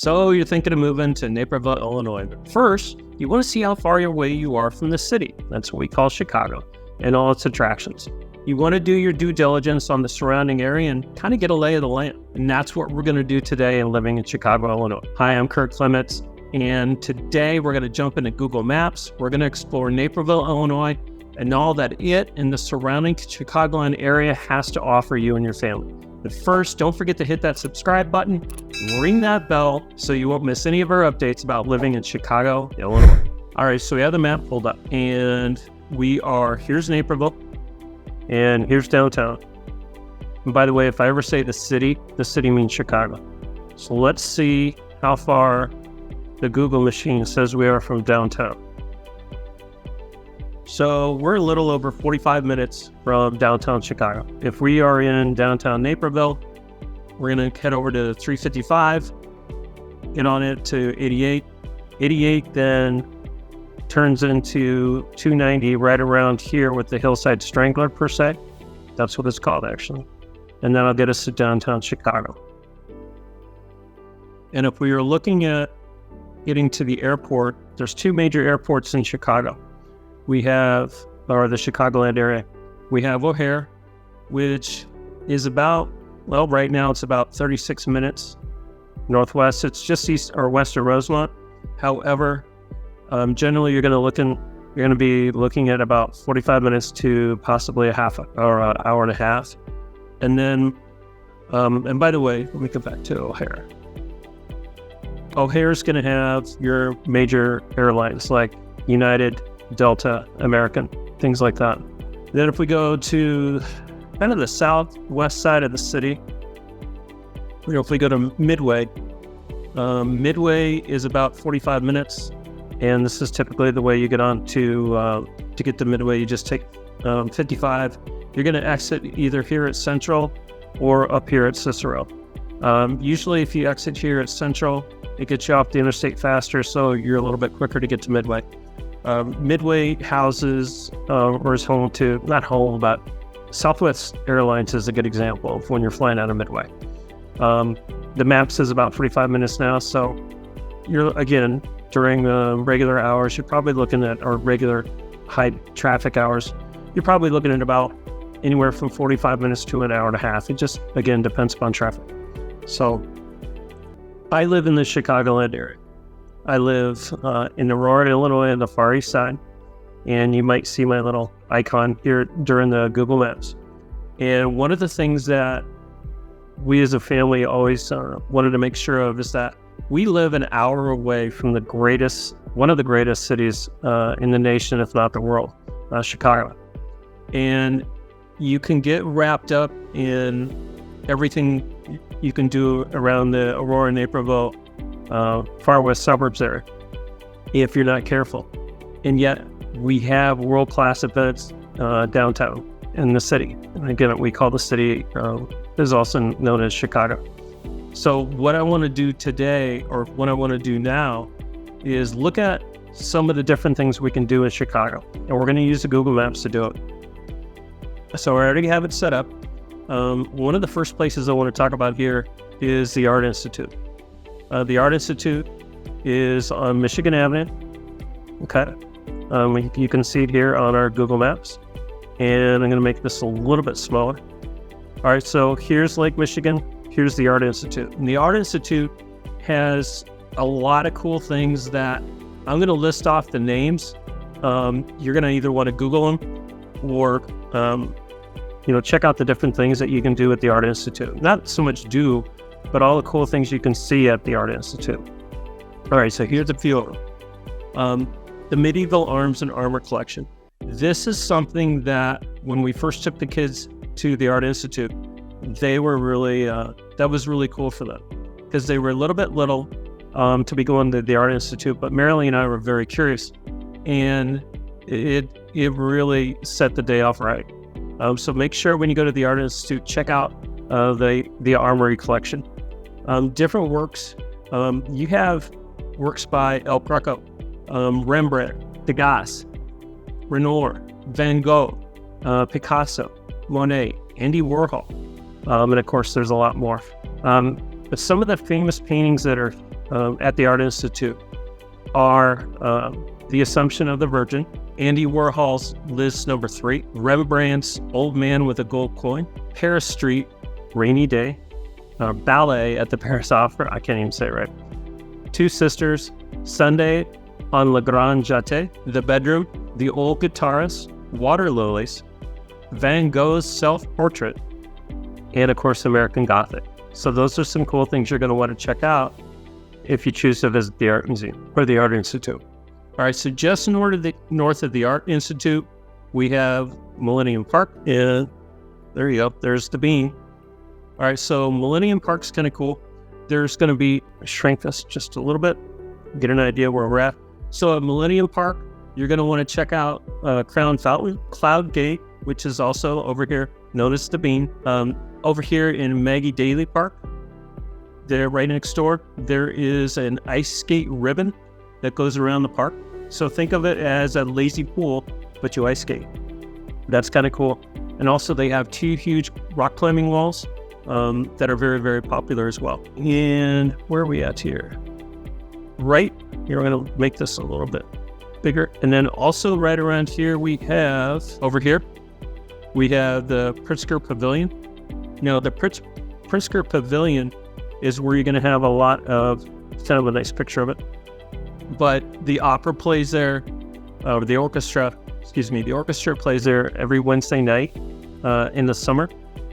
So you're thinking of moving to Naperville, Illinois. But first, you want to see how far away you are from the city. That's what we call Chicago and all its attractions. You want to do your due diligence on the surrounding area and kind of get a lay of the land. And that's what we're going to do today in living in Chicago, Illinois. Hi, I'm Kirk Clements, and today we're going to jump into Google Maps. We're going to explore Naperville, Illinois, and all that it and the surrounding Chicagoland area has to offer you and your family. But first, don't forget to hit that subscribe button, ring that bell so you won't miss any of our updates about living in Chicago, Illinois. All right, so we have the map pulled up, and here's Naperville, and here's downtown. And by the way, if I ever say the city means Chicago. So let's see how far the Google machine says we are from downtown. So we're a little over 45 minutes from downtown Chicago. If we are in downtown Naperville, we're going to head over to 355, get on it to 88. 88 then turns into 290 right around here with the Hillside Strangler per se. That's what it's called actually. And that'll get us to downtown Chicago. And if we are looking at getting to the airport, there's two major airports in Chicago. We have, or the Chicagoland area, we have O'Hare, which is right now it's about 36 minutes northwest. It's just east or west of Rosemont. However, generally you're going to be looking at about 45 minutes to possibly an hour and a half. And then, and by the way, let me go back to O'Hare. O'Hare's going to have your major airlines like United, Delta, American, things like that. Then if we go to kind of the southwest side of the city, if we go to Midway, Midway is about 45 minutes, and this is typically the way you get on to get to Midway. You just take 55. You're going to exit either here at Central or up here at Cicero. Usually if you exit here at Central, it gets you off the interstate faster, so you're a little bit quicker to get to Midway. Midway houses, or is home to, not home, but Southwest Airlines is a good example of when you're flying out of Midway. The map says about 45 minutes now, so during the regular hours, you're probably looking at, or regular high traffic hours, you're probably looking at about anywhere from 45 minutes to an hour and a half. It just, again, depends upon traffic. So I live in the Chicagoland area. I live in Aurora, Illinois, on the far east side, and you might see my little icon here during the Google Maps. And one of the things that we as a family always wanted to make sure of is that we live an hour away from one of the greatest cities in the nation, if not the world, Chicago. And you can get wrapped up in everything you can do around the Aurora, Naperville, far west suburbs area if you're not careful. And yet we have world-class events downtown in the city. And again, we call the city is also known as Chicago. So what I want to do today, or what I want to do now, is look at some of the different things we can do in Chicago. And we're going to use the Google Maps to do it. So I already have it set up. One of the first places I want to talk about here is the Art Institute. The Art Institute is on Michigan Avenue. Okay. You can see it here on our Google Maps. And I'm going to make this a little bit smaller. All right, so here's Lake Michigan. Here's the Art Institute. And the Art Institute has a lot of cool things that I'm going to list off the names. You're going to either want to Google them or, check out the different things that you can do at the Art Institute. Not so much do, but all the cool things you can see at the Art Institute. All right, so here's a few of them. The Medieval Arms and Armor Collection. This is something that when we first took the kids to the Art Institute, they were really, that was really cool for them because they were a little bit little to be going to the Art Institute, but Marilyn and I were very curious, and it really set the day off right. So make sure when you go to the Art Institute, check out the Armory collection. Different works. You have works by El Greco, Rembrandt, Degas, Renoir, Van Gogh, Picasso, Monet, Andy Warhol, and of course there's a lot more. But some of the famous paintings that are at the Art Institute are The Assumption of the Virgin, Andy Warhol's Liz No. 3, Rembrandt's Old Man with a Gold Coin, Paris Street, Rainy Day, Ballet at the Paris Opera, I can't even say it right, Two Sisters, Sunday on Le Grand Jatte, The Bedroom, The Old Guitarist, Water Lilies, Van Gogh's Self-Portrait, and of course American Gothic. So those are some cool things you're going to want to check out if you choose to visit the Art Museum or the Art Institute. All right, so just north of the Art Institute, we have Millennium Park. And there you go, there's the bean. All right, so Millennium Park's kind of cool. There's going to be, shrink this just a little bit, get an idea where we're at. So at Millennium Park, you're going to want to check out Crown Fountain, Cloud Gate, which is also over here, known as the bean. Over here in Maggie Daley Park, there right next door, there is an ice skate ribbon that goes around the park. So think of it as a lazy pool, but you ice skate. That's kind of cool. And also they have 2 huge rock climbing walls that are very, very popular as well. And where are we at here? Right here, I'm going to make this a little bit bigger. And then also right around here, we have, over here, we have the Pritzker Pavilion. Now, the Pritzker Pavilion is where you're going to have a lot of, kind of a nice picture of it. But the opera plays there, the orchestra plays there every Wednesday night in the summer.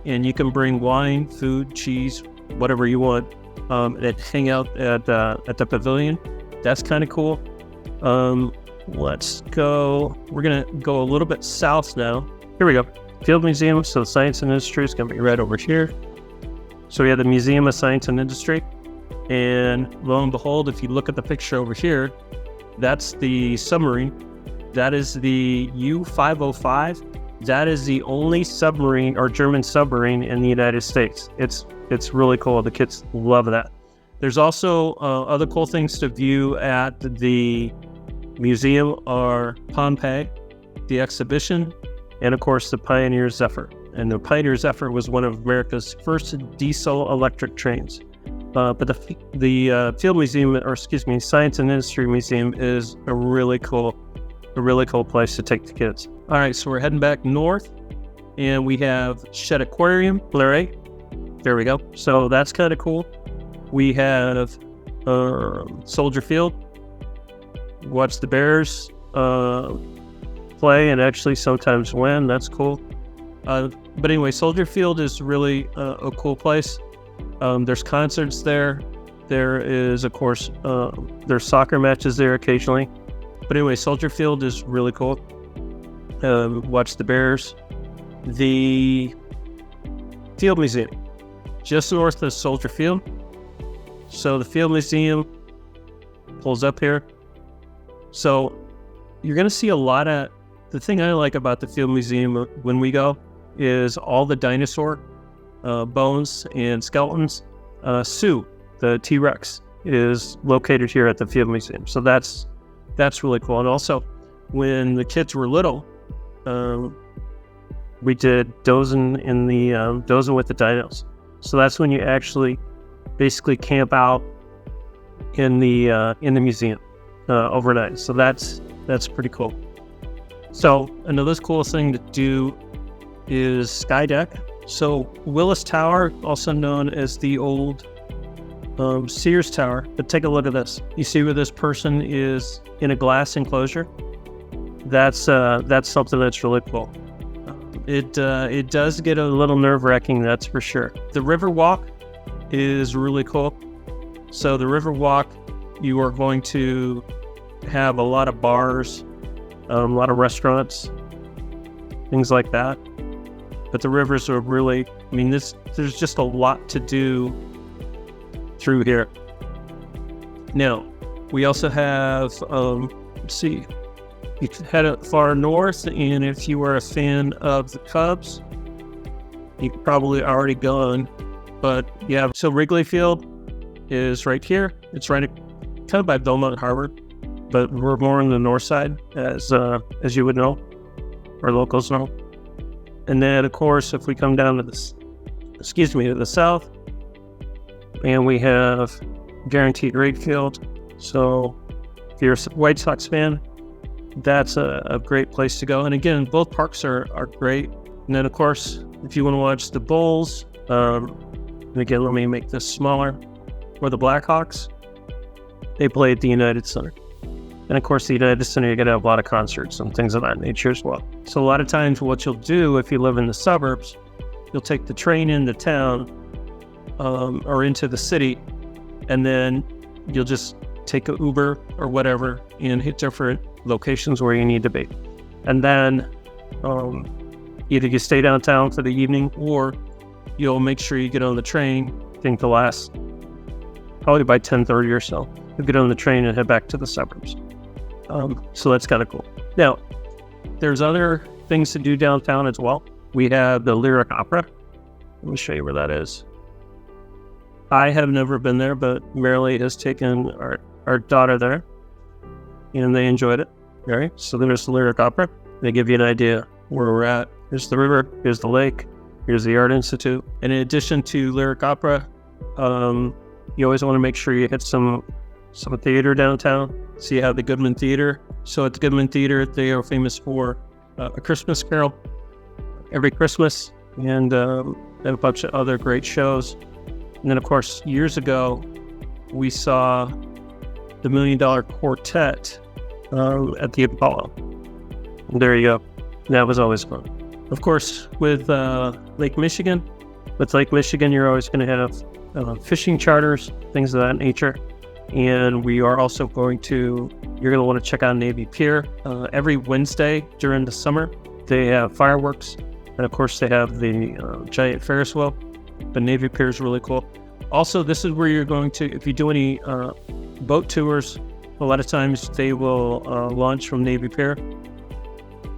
And you can bring wine, food, cheese, whatever you want, and hang out at the pavilion. That's kind of cool. Let's go. We're going to go a little bit south now. Here we go. Field Museum. So the Science and Industry is going to be right over here. So we have the Museum of Science and Industry. And lo and behold, if you look at the picture over here, that's the submarine. That is the U-505. That is the only submarine or German submarine in the United States. It's really cool. The kids love that. There's also other cool things to view at the museum are Pompeii, the exhibition, and of course the Pioneer Zephyr. And the Pioneer Zephyr was one of America's first diesel electric trains. But the Field Museum, or excuse me, Science and Industry Museum is a really cool place to take the kids. All right, so we're heading back north, and we have Shed Aquarium, Blairet. There we go. So that's kind of cool. We have Soldier Field. Watch the Bears play and actually sometimes win. That's cool. But anyway, Soldier Field is really a cool place. There's concerts there. There is, of course, there's soccer matches there occasionally. But anyway, Soldier Field is really cool. Watch the Bears. The Field Museum, just north of Soldier Field. So the Field Museum pulls up here. So you're going to see a lot of, the thing I like about the Field Museum when we go is all the dinosaur bones and skeletons. Sue, the T-Rex, is located here at the Field Museum. So that's really cool. And also, when the kids were little, we did dozing with the dinos. So that's when you actually basically camp out in the museum overnight. So that's pretty cool. So another cool thing to do is SkyDeck. So Willis Tower, also known as the old Sears Tower, but take a look at this. You see where this person is in a glass enclosure? That's something that's really cool. It does get a little nerve-wracking, that's for sure. The Riverwalk is really cool. So the Riverwalk, you are going to have a lot of bars, a lot of restaurants, things like that. But the rivers are really, there's just a lot to do through here. Now, we also have, let's see, you can head far north, and if you are a fan of the Cubs, you've probably already gone. But yeah, so Wrigley Field is right here. It's right kind of by Belmont Harbor, but we're more on the north side, as you would know, or locals know. And then, of course, if we come down to the south, and we have guaranteed rate field. So if you're a White Sox fan, that's a great place to go. And again, both parks are great. And then, of course, if you want to watch the Bulls, and again, let me make this smaller, or the Blackhawks, they play at the United Center. And of course, the United Center, you're going to have a lot of concerts and things of that nature as well. So a lot of times what you'll do if you live in the suburbs, you'll take the train into town or into the city, and then you'll just take an Uber or whatever and hit different locations where you need to be. And then either you stay downtown for the evening, or you'll make sure you get on the train. I think the last, probably by 10:30 or so, you'll get on the train and head back to the suburbs. So that's kind of cool. Now, there's other things to do downtown as well. We have the Lyric Opera. Let me show you where that is. I have never been there, but Marilee has taken our daughter there, and they enjoyed it. All right, so there's the Lyric Opera. They give you an idea where we're at. Here's the river, here's the lake, here's the Art Institute. And in addition to Lyric Opera, you always want to make sure you hit some theater downtown. So you have the Goodman Theater. So at the Goodman Theater, they are famous for A Christmas Carol every Christmas, and a bunch of other great shows. And then, of course, years ago, we saw the $1 Million Quartet at the Apollo. And there you go. That was always fun. Of course, with Lake Michigan, you're always going to have fishing charters, things of that nature. And we are also you're going to want to check out Navy Pier. Every Wednesday during the summer, they have fireworks. And of course, they have the giant Ferris wheel. But Navy Pier is really cool. Also, this is where you're going to, if you do any boat tours, a lot of times they will launch from Navy Pier.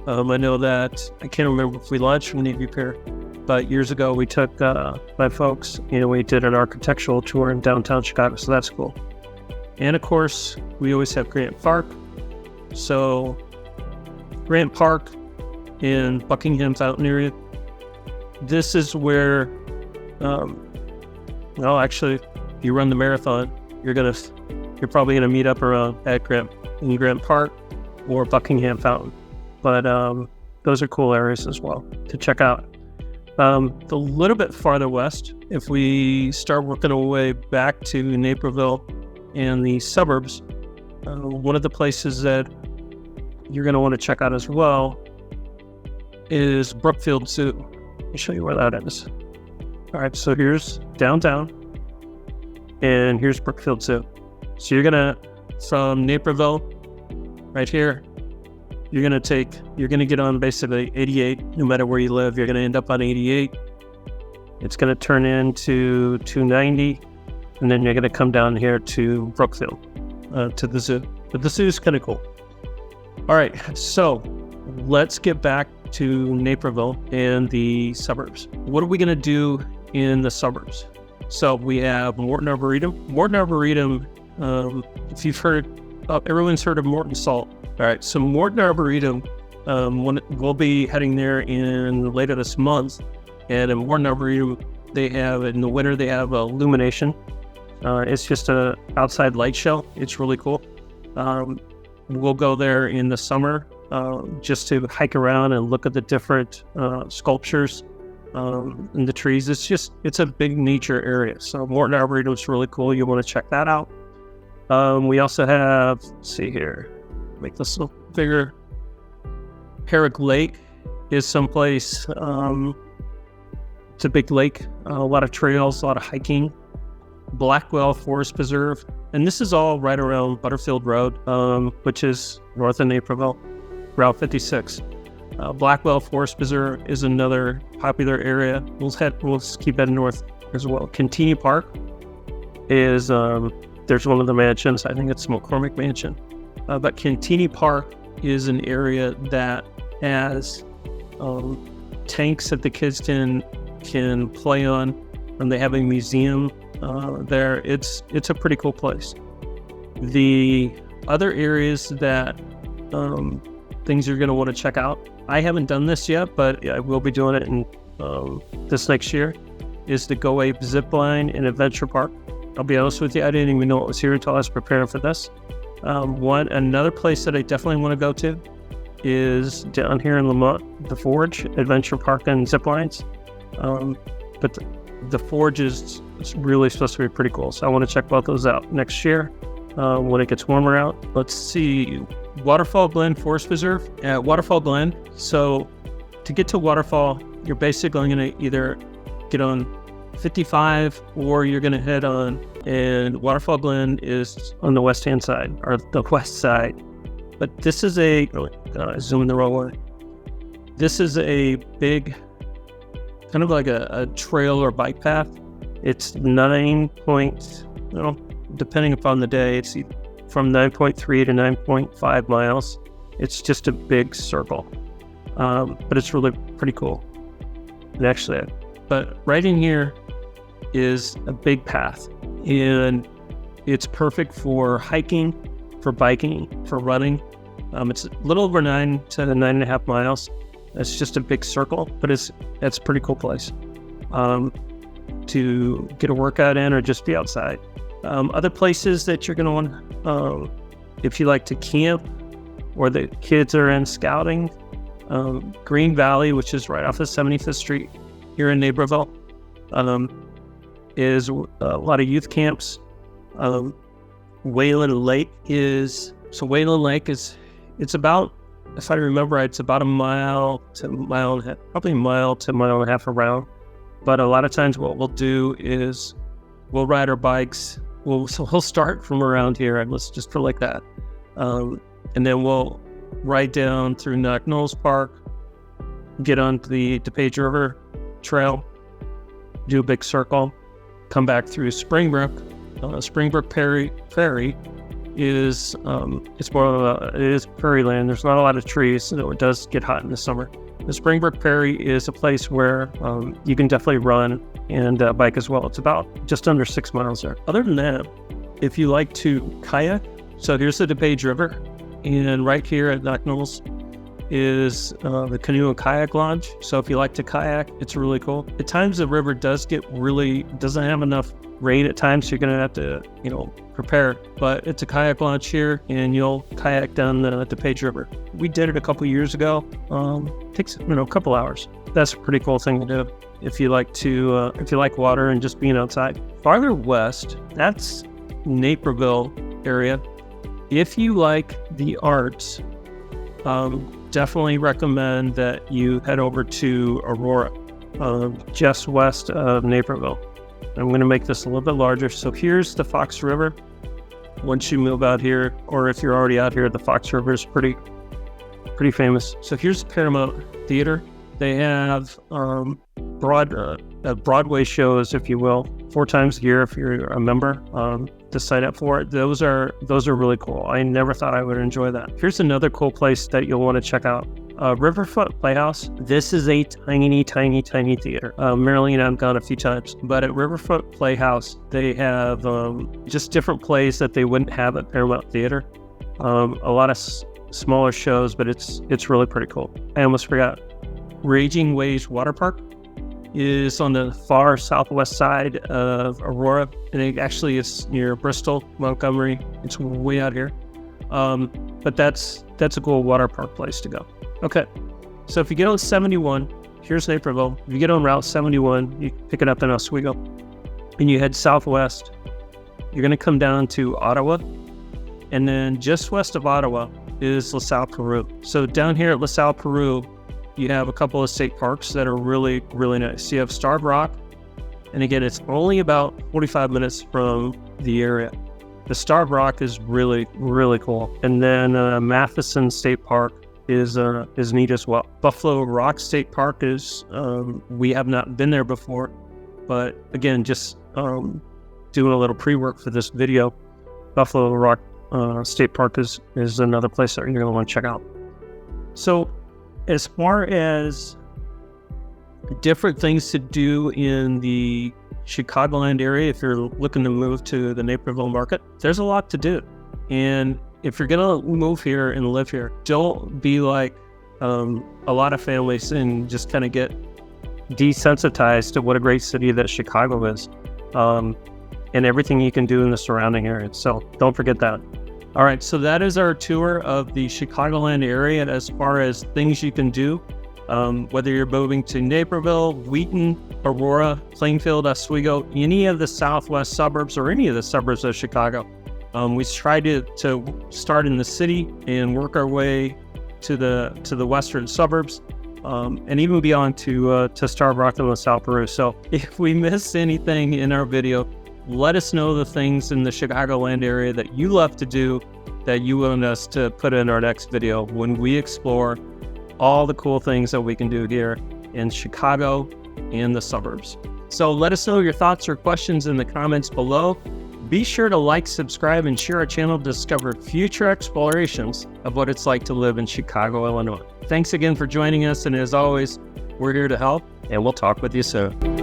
I know that, I can't remember if we launched from Navy Pier, but years ago we took my folks, we did an architectural tour in downtown Chicago, so that's cool. And of course, we always have Grant Park. So Grant Park in Buckingham Fountain area, this is where, actually, if you run the marathon, you're probably gonna meet up around at Grant Park or Buckingham Fountain. But those are cool areas as well to check out. A little bit farther west, if we start working our way back to Naperville and the suburbs, one of the places that you're going to want to check out as well is Brookfield Zoo. Let me show you where that is. All right, so here's downtown, and here's Brookfield Zoo. So you're going to, from Naperville, right here, you're going to get on basically 88, no matter where you live, you're going to end up on 88. It's going to turn into 290, and then you're going to come down here to Brookfield, to the zoo. But the zoo is kind of cool. All right, so let's get back to Naperville and the suburbs. What are we going to do in the suburbs? So we have Morton Arboretum. Morton Arboretum, if you've heard, everyone's heard of Morton Salt. All right, so Morton Arboretum, we'll be heading there later this month. And in Morton Arboretum, in the winter, they have illumination. It's just a outside light show. It's really cool. We'll go there in the summer just to hike around and look at the different sculptures in the trees. It's a big nature area. So Morton Arboretum is really cool. You want to check that out. We also have, let's see here, make this a little bigger. Herrick Lake is someplace, it's a big lake, a lot of trails, a lot of hiking. Blackwell Forest Preserve, and this is all right around Butterfield Road, which is north of Naperville, Route 56. Blackwell Forest Preserve is another popular area. We'll keep heading north as well. Cantigny Park is, there's one of the mansions, I think it's McCormick Mansion. But Cantigny Park is an area that has tanks that the kids can play on, and they have a museum there. It's a pretty cool place. The other areas that things you're going to want to check out, I haven't done this yet, but I will be doing it in this next year, is the Go Ape Zipline and Adventure Park. I'll be honest with you, I didn't even know it was here until I was preparing for this. Another place that I definitely want to go to is down here in Lamont, the Forge, Adventure Park and Ziplines. But the Forge is really supposed to be pretty cool. So I want to check both those out next year when it gets warmer out. Let's see, Waterfall Glen Forest Preserve at Waterfall Glen. So to get to Waterfall, you're basically going to either get on 55 or you're going to head on, and Waterfall Glen is on the west-hand side, or the west side. But this is zooming the wrong way. This is a big, kind of like a trail or bike path. It's depending upon the day, it's from 9.3 to 9.5 miles. It's just a big circle, but it's really pretty cool. But right in here is a big path, and it's perfect for hiking, for biking, for running. It's a little over 9 to 9.5 miles. It's just a big circle, but it's a pretty cool place to get a workout in or just be outside. Other places that you're going to want, if you like to camp or the kids are in scouting, Green Valley, which is right off of 75th Street here in Naperville, is a lot of youth camps. Whalon Lake is it's about, if I remember right, it's about a mile to a mile and a half, probably a mile to a mile and a half around. But a lot of times what we'll do is we'll ride our bikes. We'll start from around here, and let's just put it like that. And then we'll ride down through Knolls Park, get onto the DePage River Trail, do a big circle, come back through Springbrook. Springbrook Prairie is it's more of it is prairie land. There's not a lot of trees, so it does get hot in the summer. The Springbrook Prairie is a place where you can definitely run and bike as well. It's about just under 6 miles there. Other than that, if you like to kayak, so here's the DePage River, and right here at Knolls is the Canoe and Kayak Lodge. So if you like to kayak, it's really cool. At times the river doesn't have enough rain at times, so you're going to have to, prepare. But it's a kayak launch here, and you'll kayak down the DePage River. We did it a couple years ago. Takes a couple hours. That's a pretty cool thing to do if you like water and just being outside. Farther west, that's Naperville area. If you like the arts, definitely recommend that you head over to Aurora, just west of Naperville. I'm going to make this a little bit larger. So here's the Fox River. Once you move out here, or if you're already out here, the Fox River is pretty famous. So here's the Paramount Theater. They have Broadway shows, if you will, 4 times a year if you're a member to sign up for it. Those are really cool. I never thought I would enjoy that. Here's another cool place that you'll want to check out. Riverfront Playhouse. This is a tiny theater. Marilyn and I've gone a few times, but at Riverfront Playhouse, they have just different plays that they wouldn't have at Paramount Theater. A lot of smaller shows, but it's really pretty cool. I almost forgot. Raging Waves Waterpark is on the far southwest side of Aurora, and it actually is near Bristol, Montgomery. It's way out here, but that's a cool water park place to go. Okay, so if you get on 71, here's Naperville. If you get on Route 71, you pick it up in Oswego, and you head southwest. You're going to come down to Ottawa, and then just west of Ottawa is LaSalle, Peru. So down here at LaSalle, Peru, you have a couple of state parks that are really, really nice. You have Starved Rock, and again, it's only about 45 minutes from the area. The Starved Rock is really, really cool. And then Matthiessen State Park is neat as well. Buffalo Rock State Park is, we have not been there before, but again, just doing a little pre-work for this video, Buffalo Rock State Park is another place that you're going to want to check out. So as far as different things to do in the Chicagoland area, if you're looking to move to the Naperville market, there's a lot to do. And if you're going to move here and live here, don't be like a lot of families and just kind of get desensitized to what a great city that Chicago is. And and everything you can do in the surrounding area. So don't forget that. All right, so that is our tour of the Chicagoland area as far as things you can do. Whether you're moving to Naperville, Wheaton, Aurora, Plainfield, Oswego, any of the southwest suburbs or any of the suburbs of Chicago. We try to start in the city and work our way to the western suburbs, and even beyond to Starved Rock and LaSalle, Peru. So if we missed anything in our video, let us know the things in the Chicagoland area that you love to do that you want us to put in our next video when we explore all the cool things that we can do here in Chicago and the suburbs. So let us know your thoughts or questions in the comments below. Be sure to like, subscribe, and share our channel to discover future explorations of what it's like to live in Chicago, Illinois. Thanks again for joining us, and as always, we're here to help, and we'll talk with you soon.